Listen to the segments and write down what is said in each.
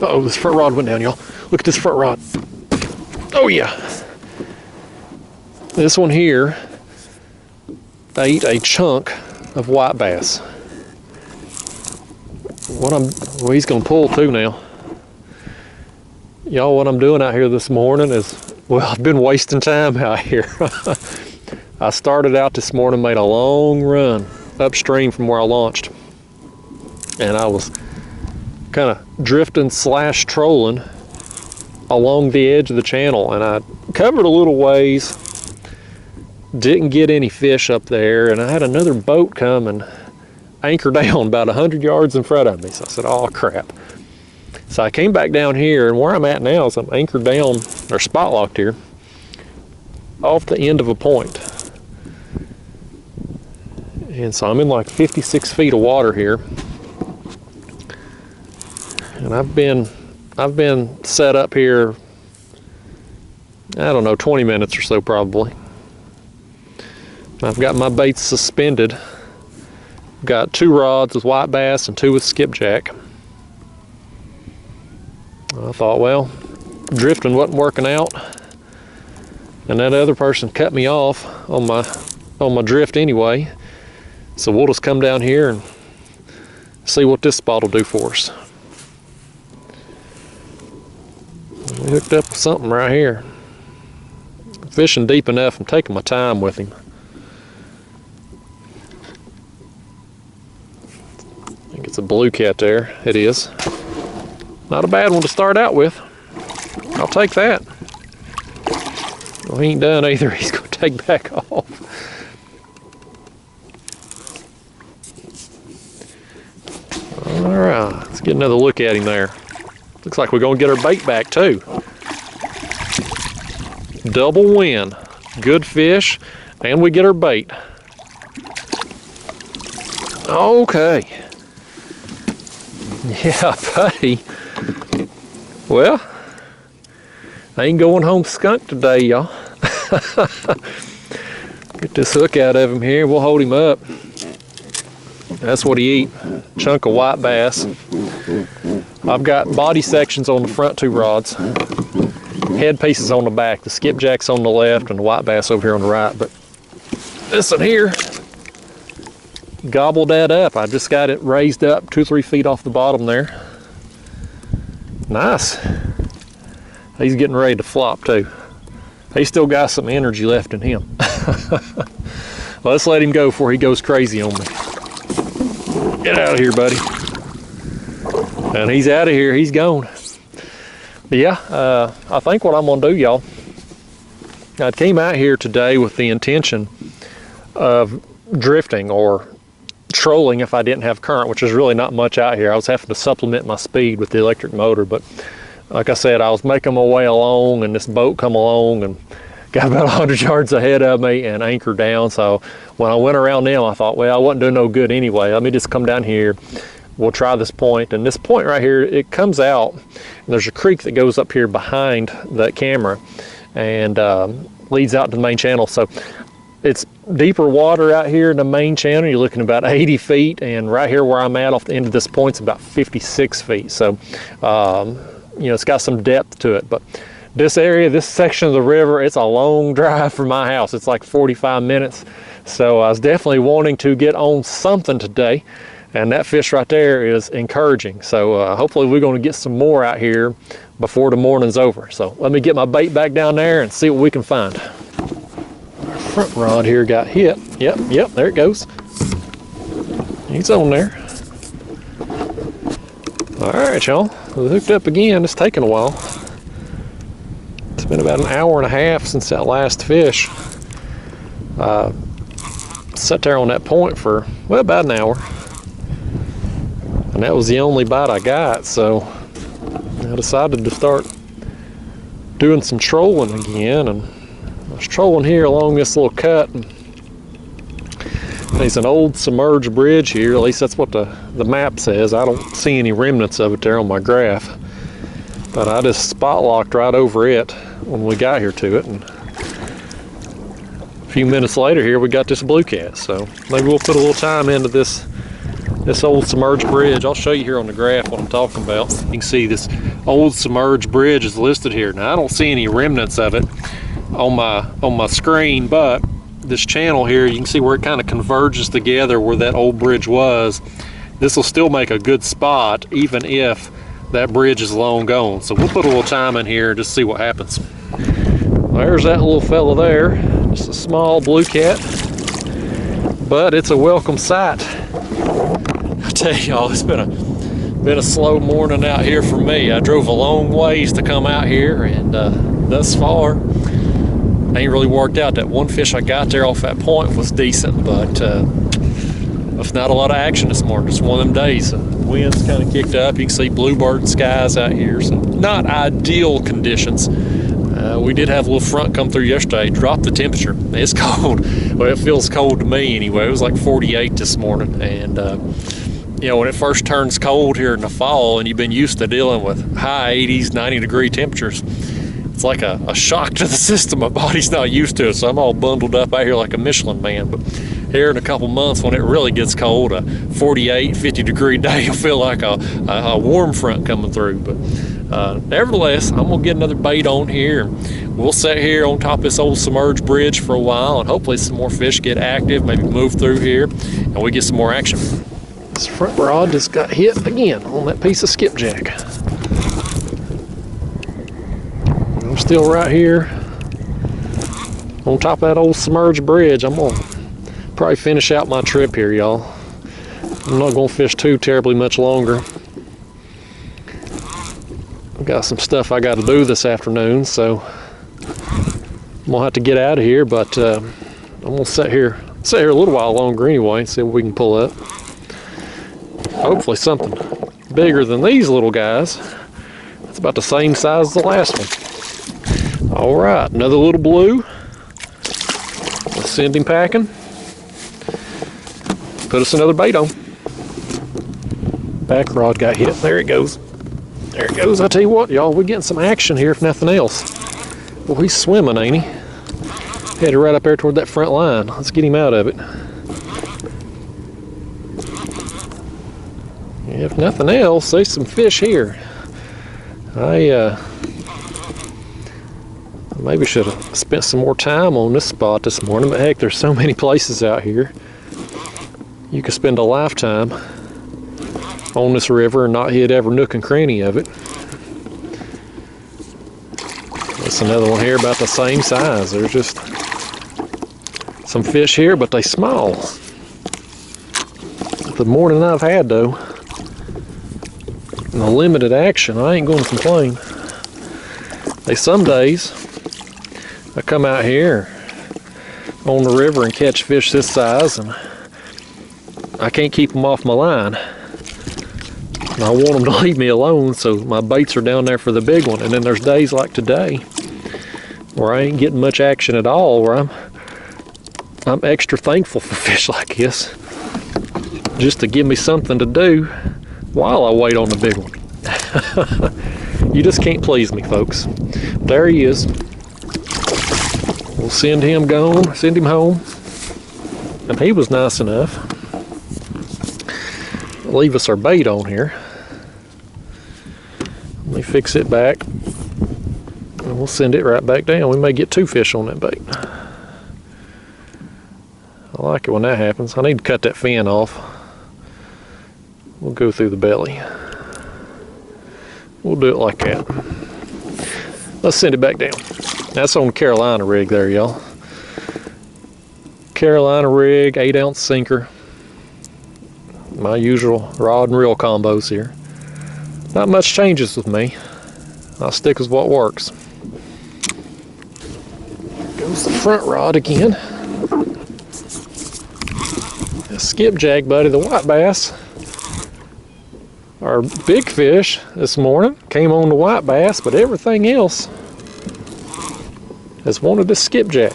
Uh-oh, this front rod went down, y'all. Look at this front rod. Oh yeah. This one here ate a chunk of white bass. Well, he's gonna pull too now. Y'all, what I'm doing out here this morning is, well, I've been wasting time out here. I started out this morning, made a long run upstream from where I launched. And I was kind of drifting / trolling along the edge of the channel, and I covered a little ways, didn't get any fish up there, and I had another boat come and anchor down about 100 yards in front of me. So I said, oh crap. So I came back down here, and where I'm at now is I'm anchored down, or spot locked here, off the end of a point. And so I'm in like 56 feet of water here. And I've been set up here, I don't know, 20 minutes or so probably. I've got my baits suspended. Got 2 rods with white bass and 2 with skipjack. I thought, well, drifting wasn't working out, and that other person cut me off on my drift anyway. So we'll just come down here and see what this spot will do for us. We hooked up with something right here. Fishing deep enough. I'm taking my time with him. I think it's a blue cat there. It is. Not a bad one to start out with. I'll take that. Well, he ain't done either. He's going to take back off. All right, let's get another look at him there. Looks like we're going to get our bait back too. Double win. Good fish, and we get our bait. Okay. Yeah, buddy. Well, I ain't going home skunk today, y'all. Get this hook out of him here. We'll hold him up. That's what he eat. Chunk of white bass. I've got body sections on the front 2 rods. Head pieces on the back. The skipjack's on the left and the white bass over here on the right. But this one here gobbled that up. I just got it raised up 2-3 feet off the bottom there. Nice. He's getting ready to flop too. He's still got some energy left in him. Let's let him go before he goes crazy on me. Get out of here, buddy. And he's out of here. He's gone. But yeah, I think what I'm gonna do, y'all, I came out here today with the intention of drifting or trolling if I didn't have current, which is really not much out here. I was having to supplement my speed with the electric motor, but like I said, I was making my way along, and this boat come along and got about 100 yards ahead of me and anchored down. So when I went around them, I thought, well, I wasn't doing no good anyway. Let me just come down here. We'll try this point. And this point right here, it comes out, and there's a creek that goes up here behind that camera and leads out to the main channel. So it's deeper water out here in the main channel. You're looking about 80 feet, and right here where I'm at off the end of this point's about 56 feet. So, you know, it's got some depth to it. But this area, this section of the river, it's a long drive from my house. It's like 45 minutes. So I was definitely wanting to get on something today, and that fish right there is encouraging. So hopefully we're going to get some more out here before the morning's over. So let me get my bait back down there and see what we can find. Our front rod here got hit. Yep, there it goes. He's on there. All right, y'all, we hooked up again. It's taking a while. It's been about an hour and a half since that last fish. Sat there on that point for, well, about an hour. And that was the only bite I got, so I decided to start doing some trolling again. And I was trolling here along this little cut. And there's an old submerged bridge here, at least that's what the map says. I don't see any remnants of it there on my graph. But I just spot locked right over it when we got here to it. And a few minutes later here, we got this blue cat. So maybe we'll put a little time into this This old submerged bridge, I'll show you here on the graph what I'm talking about. You can see this old submerged bridge is listed here. Now I don't see any remnants of it on my screen, but this channel here, you can see where it kind of converges together where that old bridge was. This will still make a good spot even if that bridge is long gone. So we'll put a little time in here and just see what happens. There's that little fella there, just a small blue cat, but it's a welcome sight. I tell y'all, it's been a slow morning out here for me. I drove a long ways to come out here, and thus far ain't really worked out. That one fish I got there off that point was decent, but it's not a lot of action this morning. Just one of them days. Wind's kind of kicked up. You can see bluebird skies out here, so not ideal conditions. We did have a little front come through yesterday, dropped the temperature. It's cold. Well, it feels cold to me anyway. It was like 48 this morning, and you know, when it first turns cold here in the fall and you've been used to dealing with high 80s, 90 degree temperatures, it's like a shock to the system. My body's not used to it, so I'm all bundled up out here like a Michelin man. But here in a couple months, when it really gets cold, a 48, 50 degree day will feel like a warm front coming through. But nevertheless, I'm gonna get another bait on here. We'll sit here on top of this old submerged bridge for a while, and hopefully some more fish get active, maybe move through here, and we get some more action. This front rod just got hit again on that piece of skipjack. I'm still right here on top of that old submerged bridge. I'm gonna probably finish out my trip here, y'all. I'm not gonna fish too terribly much longer. I've got some stuff I got to do this afternoon, so I'm gonna have to get out of here. But I'm gonna sit here a little while longer anyway, and see what we can pull up. Hopefully something bigger than these little guys. It's about the same size as the last one. All right, another little blue. Let's send him packing. Put us another bait on. Back rod got hit. There it goes. There it goes. I tell you what, y'all, we're getting some action here if nothing else. Well, he's swimming, ain't he? Headed right up there toward that front line. Let's get him out of it. If nothing else, there's some fish here. I maybe should have spent some more time on this spot this morning, but heck, there's so many places out here. You could spend a lifetime on this river and not hit every nook and cranny of it. That's another one here about the same size. There's just some fish here, but they small. The morning I've had though, and the limited action, I ain't going to complain. Some days I come out here on the river and catch fish this size, and I can't keep them off my line. And I want them to leave me alone, so my baits are down there for the big one. And then there's days like today where I ain't getting much action at all, where I'm extra thankful for fish like this, just to give me something to do while I wait on the big one. You just can't please me, folks. There he is. We'll send him home. And he was nice enough to leave us our bait on here. Let me fix it back, and we'll send it right back down. We may get 2 fish on that bait. I like it when that happens. I need to cut that fin off. We'll go through the belly. We'll do it like that. Let's send it back down. That's on Carolina rig there, y'all. Carolina rig, 8-ounce sinker. My usual rod and reel combos here. Not much changes with me. I'll stick with what works. Goes the front rod again. The skipjack buddy, the white bass. Our big fish this morning came on the white bass, but everything else has wanted a skipjack.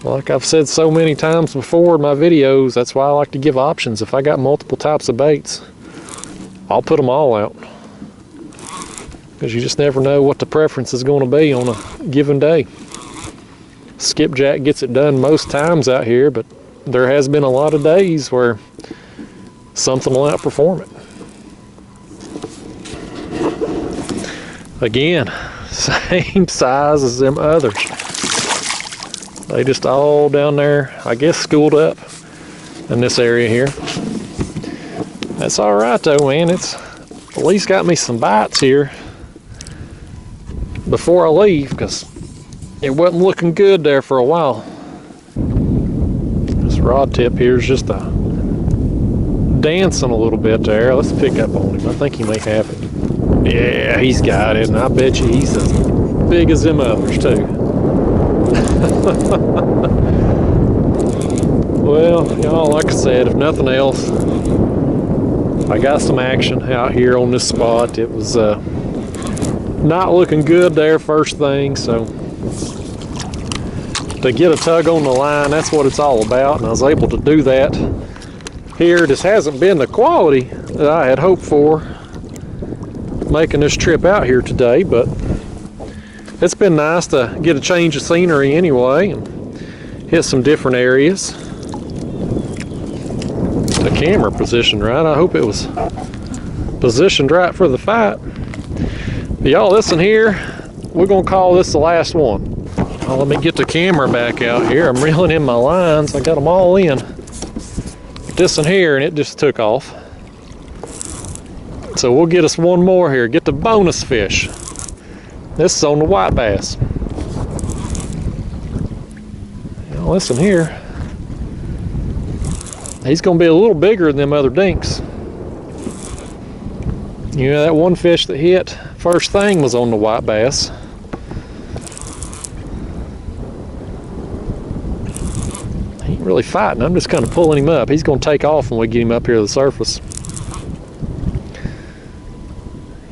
Like I've said so many times before in my videos, that's why I like to give options. If I got multiple types of baits, I'll put them all out, because you just never know what the preference is going to be on a given day. Skipjack gets it done most times out here, but there has been a lot of days where something will outperform it. Again, same size as them others. They just all down there, I guess, schooled up in this area here. That's all right though, man. It's at least got me some bites here before I leave, because it wasn't looking good there for a while. This rod tip here is just dancing a little bit there. Let's pick up on him. I think he may have it. Yeah, he's got it, and I bet you he's as big as them others too. Well, y'all, like I said, if nothing else, I got some action out here on this spot. It was not looking good there first thing, so to get a tug on the line, that's what it's all about, and I was able to do that here. This hasn't been the quality that I had hoped for making this trip out here today, but it's been nice to get a change of scenery anyway and hit some different areas. The camera positioned right. I hope it was positioned right for the fight. Y'all, listen here, we're gonna call this the last one. Well, let me get the camera back out here. I'm reeling in my lines. I got them all in. This one here, and it just took off. So we'll get us one more here. Get the bonus fish. This is on the white bass. Now listen here. He's gonna be a little bigger than them other dinks. You know, that one fish that hit first thing was on the white bass. He ain't really fighting. I'm just kind of pulling him up. He's gonna take off when we get him up here to the surface.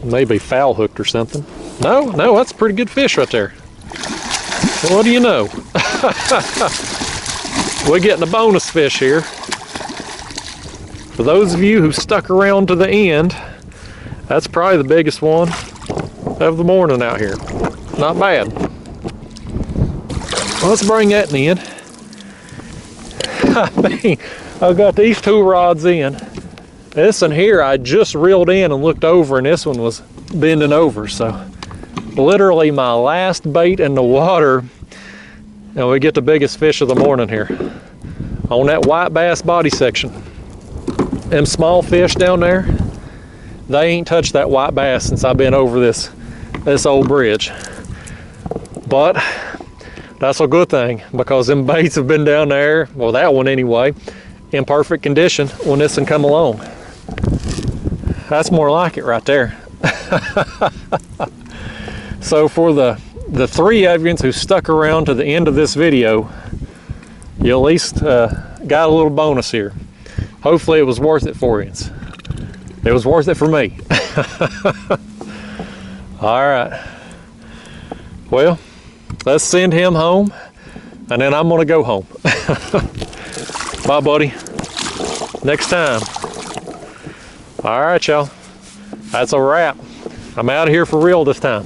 Maybe foul hooked or something. No, that's a pretty good fish right there. Well, what do you know? We're getting a bonus fish here. For those of you who stuck around to the end, that's probably the biggest one of the morning out here. Not bad. Well, let's bring that in. I mean, I've got these two rods in. This one here I just reeled in and looked over, and this one was bending over. So literally my last bait in the water, and we get the biggest fish of the morning here on that white bass body section. Them small fish down there, they ain't touched that white bass since I've been over this old bridge. But that's a good thing, because them baits have been down there, well, that one anyway, in perfect condition when this one come along. That's more like it right there. So for the three of you who stuck around to the end of this video, you at least got a little bonus here. Hopefully it was worth it for you. It was worth it for me. All right. Well, let's send him home, and then I'm gonna go home. Bye, buddy. Next time. All right, y'all. That's a wrap. I'm out of here for real this time.